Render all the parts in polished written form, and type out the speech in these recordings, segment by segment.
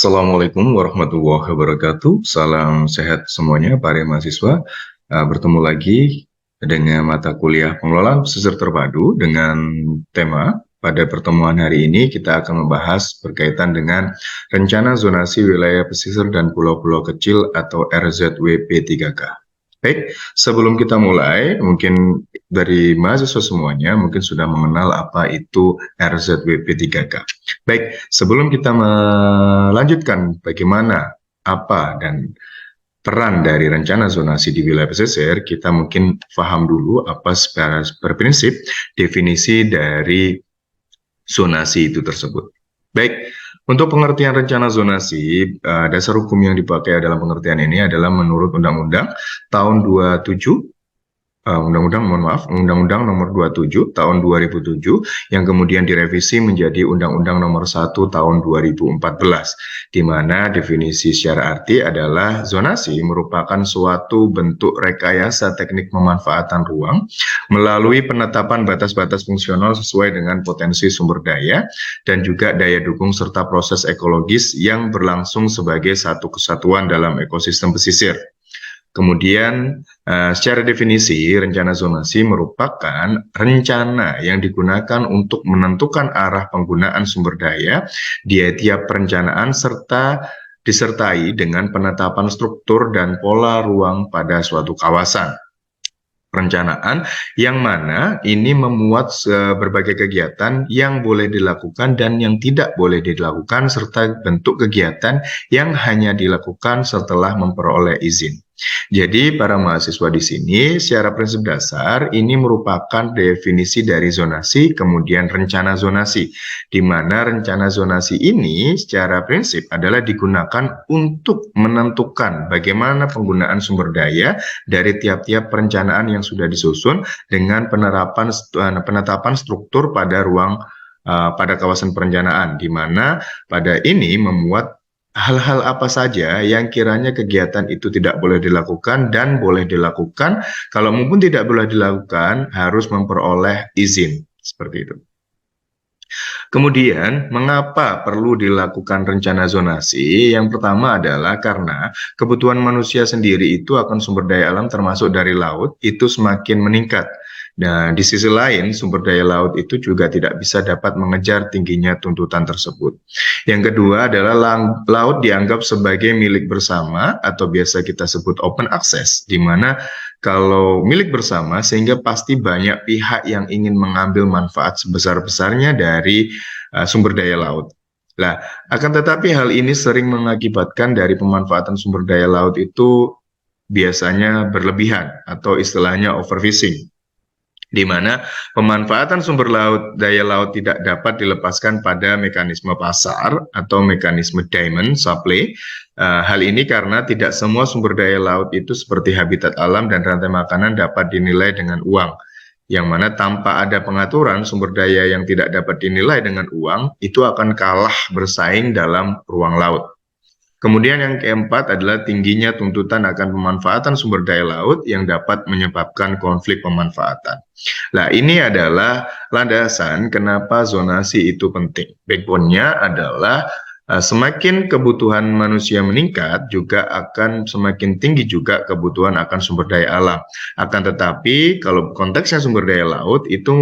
Assalamualaikum warahmatullahi wabarakatuh. Salam sehat semuanya para mahasiswa. Bertemu lagi dengan mata kuliah pengelolaan pesisir terpadu dengan tema pada pertemuan hari ini kita akan membahas berkaitan dengan rencana zonasi wilayah pesisir dan pulau-pulau kecil atau RZWP 3K. Baik, sebelum kita mulai, mungkin dari mahasiswa semuanya mungkin sudah mengenal apa itu RZWP 3K. Baik, sebelum kita melanjutkan bagaimana, apa, dan peran dari rencana zonasi di wilayah pesisir, kita mungkin paham dulu apa secara berprinsip definisi dari zonasi itu tersebut. Baik, untuk pengertian rencana zonasi, dasar hukum yang dipakai dalam pengertian ini adalah menurut Undang-Undang tahun 27, Undang-Undang Nomor 27 Tahun 2007 yang kemudian direvisi menjadi Undang-Undang Nomor 1 Tahun 2014, di mana definisi secara arti adalah zonasi merupakan suatu bentuk rekayasa teknik pemanfaatan ruang melalui penetapan batas-batas fungsional sesuai dengan potensi sumber daya dan juga daya dukung serta proses ekologis yang berlangsung sebagai satu kesatuan dalam ekosistem pesisir. Kemudian secara definisi rencana zonasi merupakan rencana yang digunakan untuk menentukan arah penggunaan sumber daya di tiap perencanaan serta disertai dengan penetapan struktur dan pola ruang pada suatu kawasan. Perencanaan yang mana ini memuat berbagai kegiatan yang boleh dilakukan dan yang tidak boleh dilakukan serta bentuk kegiatan yang hanya dilakukan setelah memperoleh izin. Jadi para mahasiswa di sini secara prinsip dasar ini merupakan definisi dari zonasi kemudian rencana zonasi, di mana rencana zonasi ini secara prinsip adalah digunakan untuk menentukan bagaimana penggunaan sumber daya dari tiap-tiap perencanaan yang sudah disusun dengan penetapan struktur pada ruang pada kawasan perencanaan, di mana pada ini memuat hal-hal apa saja yang kiranya kegiatan itu tidak boleh dilakukan dan boleh dilakukan. Kalau maupun tidak boleh dilakukan, harus memperoleh izin. Seperti itu. Kemudian, mengapa perlu dilakukan rencana zonasi? Yang pertama adalah karena kebutuhan manusia sendiri itu akan sumber daya alam termasuk dari laut itu semakin meningkat. Nah, di sisi lain, sumber daya laut itu juga tidak bisa dapat mengejar tingginya tuntutan tersebut. Yang kedua adalah laut dianggap sebagai milik bersama atau biasa kita sebut open access, di mana kalau milik bersama sehingga pasti banyak pihak yang ingin mengambil manfaat sebesar-besarnya dari sumber daya laut. Nah, akan tetapi hal ini sering mengakibatkan dari pemanfaatan sumber daya laut itu biasanya berlebihan atau istilahnya overfishing, di mana pemanfaatan sumber daya laut tidak dapat dilepaskan pada mekanisme pasar atau mekanisme demand supply. Hal ini karena tidak semua sumber daya laut itu seperti habitat alam dan rantai makanan dapat dinilai dengan uang, yang mana tanpa ada pengaturan sumber daya yang tidak dapat dinilai dengan uang itu akan kalah bersaing dalam ruang laut. Kemudian yang keempat adalah tingginya tuntutan akan pemanfaatan sumber daya laut yang dapat menyebabkan konflik pemanfaatan. Nah, ini adalah landasan kenapa zonasi itu penting. Backbone-nya adalah semakin kebutuhan manusia meningkat, juga akan semakin tinggi juga kebutuhan akan sumber daya alam. Akan tetapi, kalau konteksnya sumber daya laut, itu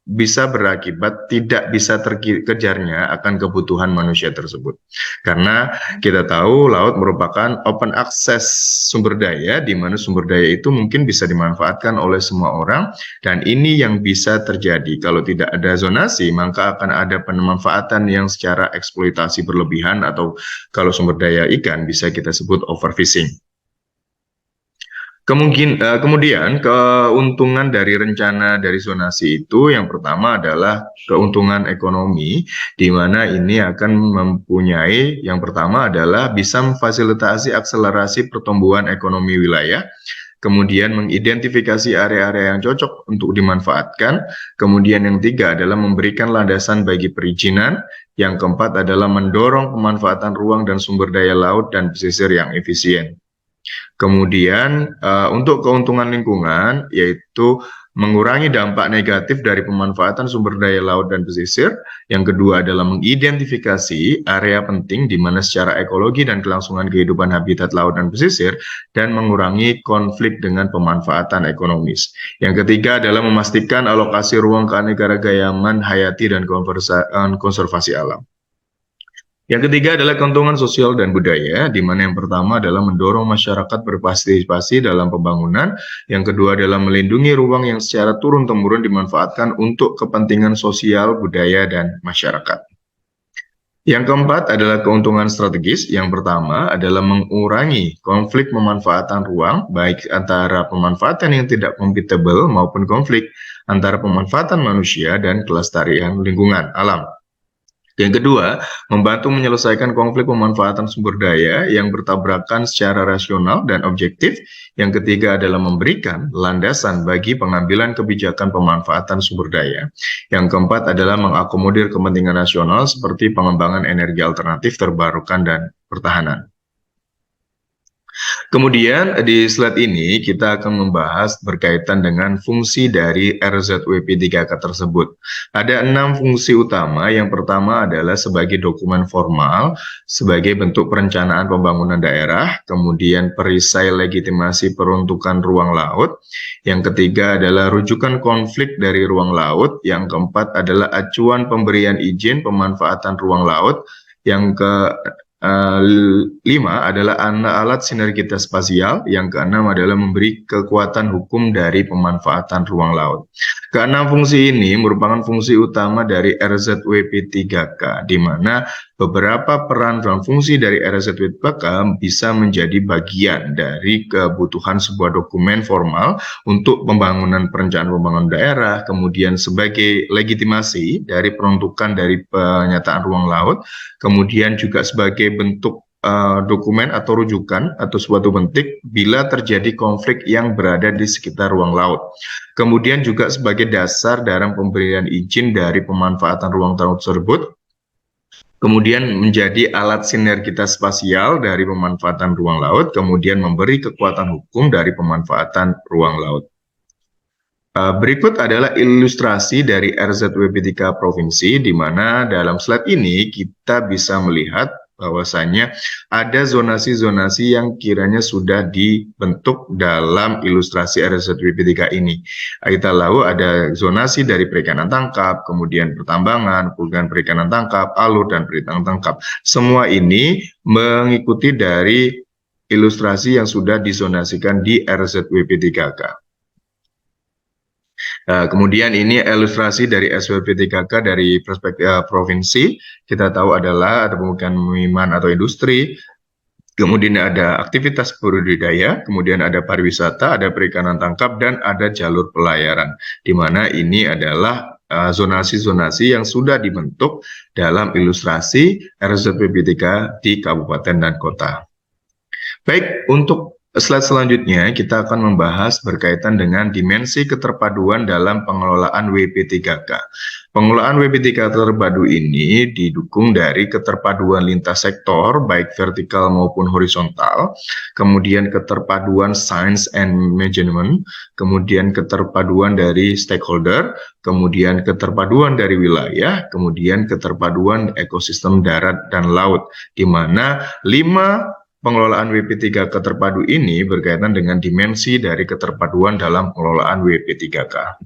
bisa berakibat tidak bisa terkejarnya akan kebutuhan manusia tersebut. Karena kita tahu laut merupakan open access sumber daya, di mana sumber daya itu mungkin bisa dimanfaatkan oleh semua orang, dan ini yang bisa terjadi. Kalau tidak ada zonasi, maka akan ada pemanfaatan yang secara eksploitasi berlebihan, atau kalau sumber daya ikan bisa kita sebut overfishing. Kemudian keuntungan dari rencana dari zonasi itu yang pertama adalah keuntungan ekonomi, di mana ini akan mempunyai yang pertama adalah bisa memfasilitasi akselerasi pertumbuhan ekonomi wilayah, kemudian mengidentifikasi area-area yang cocok untuk dimanfaatkan, kemudian yang ketiga adalah memberikan landasan bagi perizinan, yang keempat adalah mendorong pemanfaatan ruang dan sumber daya laut dan pesisir yang efisien. Kemudian untuk keuntungan lingkungan yaitu mengurangi dampak negatif dari pemanfaatan sumber daya laut dan pesisir. Yang kedua adalah mengidentifikasi area penting di mana secara ekologi dan kelangsungan kehidupan habitat laut dan pesisir dan mengurangi konflik dengan pemanfaatan ekonomis. Yang ketiga adalah memastikan alokasi ruang keanekaragaman hayati dan konservasi alam. Yang ketiga adalah keuntungan sosial dan budaya, di mana yang pertama adalah mendorong masyarakat berpartisipasi dalam pembangunan, yang kedua adalah melindungi ruang yang secara turun-temurun dimanfaatkan untuk kepentingan sosial, budaya, dan masyarakat. Yang keempat adalah keuntungan strategis. Yang pertama adalah mengurangi konflik pemanfaatan ruang, baik antara pemanfaatan yang tidak compatible maupun konflik antara pemanfaatan manusia dan kelestarian lingkungan alam. Yang kedua, membantu menyelesaikan konflik pemanfaatan sumber daya yang bertabrakan secara rasional dan objektif. Yang ketiga adalah memberikan landasan bagi pengambilan kebijakan pemanfaatan sumber daya. Yang keempat adalah mengakomodir kepentingan nasional seperti pengembangan energi alternatif terbarukan dan pertahanan. Kemudian di slide ini kita akan membahas berkaitan dengan fungsi dari RZWP3K tersebut. Ada 6 fungsi utama. Yang pertama adalah sebagai dokumen formal, sebagai bentuk perencanaan pembangunan daerah, kemudian perisai legitimasi peruntukan ruang laut. Yang ketiga adalah rujukan konflik dari ruang laut. Yang keempat adalah acuan pemberian izin pemanfaatan ruang laut. Yang kelima adalah alat sinergitas spasial. Yang keenam adalah memberi kekuatan hukum dari pemanfaatan ruang laut. Keenam fungsi ini merupakan fungsi utama dari RZWP3K, di mana beberapa peran dan fungsi dari RZWP3K bisa menjadi bagian dari kebutuhan sebuah dokumen formal untuk pembangunan perencanaan pembangunan daerah, kemudian sebagai legitimasi dari peruntukan dari penyataan ruang laut, kemudian juga sebagai bentuk dokumen atau rujukan atau suatu bentuk bila terjadi konflik yang berada di sekitar ruang laut. Kemudian juga sebagai dasar dalam pemberian izin dari pemanfaatan ruang laut tersebut. Kemudian menjadi alat sinergitas spasial dari pemanfaatan ruang laut, kemudian memberi kekuatan hukum dari pemanfaatan ruang laut. Berikut adalah ilustrasi dari RZWP3K provinsi, di mana dalam slide ini kita bisa melihat bahwasanya ada zonasi-zonasi yang kiranya sudah dibentuk dalam ilustrasi RZWP3K ini. Kita tahu ada zonasi dari perikanan tangkap, kemudian pertambangan, perikanan tangkap, alur, dan perikanan tangkap. Semua ini mengikuti dari ilustrasi yang sudah dizonasikan di RZWP3K. Kemudian ini ilustrasi dari SWP3K dari perspektif provinsi. Kita tahu adalah ada pemukiman atau industri, kemudian ada aktivitas budidaya, kemudian ada pariwisata, ada perikanan tangkap, dan ada jalur pelayaran, di mana ini adalah zonasi-zonasi yang sudah dibentuk dalam ilustrasi RZWP3K di kabupaten dan kota. Baik, untuk slide selanjutnya kita akan membahas berkaitan dengan dimensi keterpaduan dalam pengelolaan WP3K. Pengelolaan WP3K terpadu ini didukung dari keterpaduan lintas sektor, baik vertikal maupun horizontal, kemudian keterpaduan science and management, kemudian keterpaduan dari stakeholder, kemudian keterpaduan dari wilayah, kemudian keterpaduan ekosistem darat dan laut, di mana 5 pengelolaan WP3K terpadu ini berkaitan dengan dimensi dari keterpaduan dalam pengelolaan WP3K.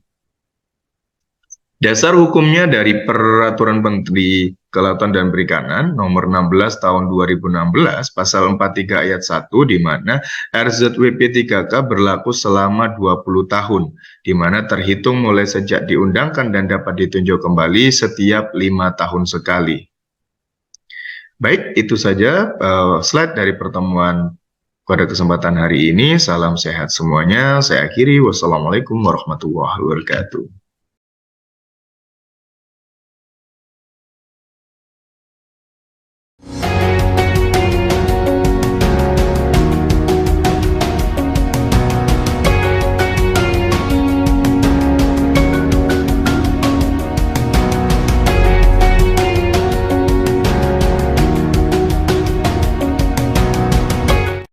Dasar hukumnya dari Peraturan Menteri Kelautan dan Perikanan Nomor 16 Tahun 2016 Pasal 43 Ayat 1, di mana RZWP3K berlaku selama 20 tahun, di mana terhitung mulai sejak diundangkan dan dapat ditinjau kembali setiap 5 tahun sekali. Baik, itu saja slide dari pertemuan pada kesempatan hari ini. Salam sehat semuanya. Saya akhiri. Wassalamualaikum warahmatullahi wabarakatuh.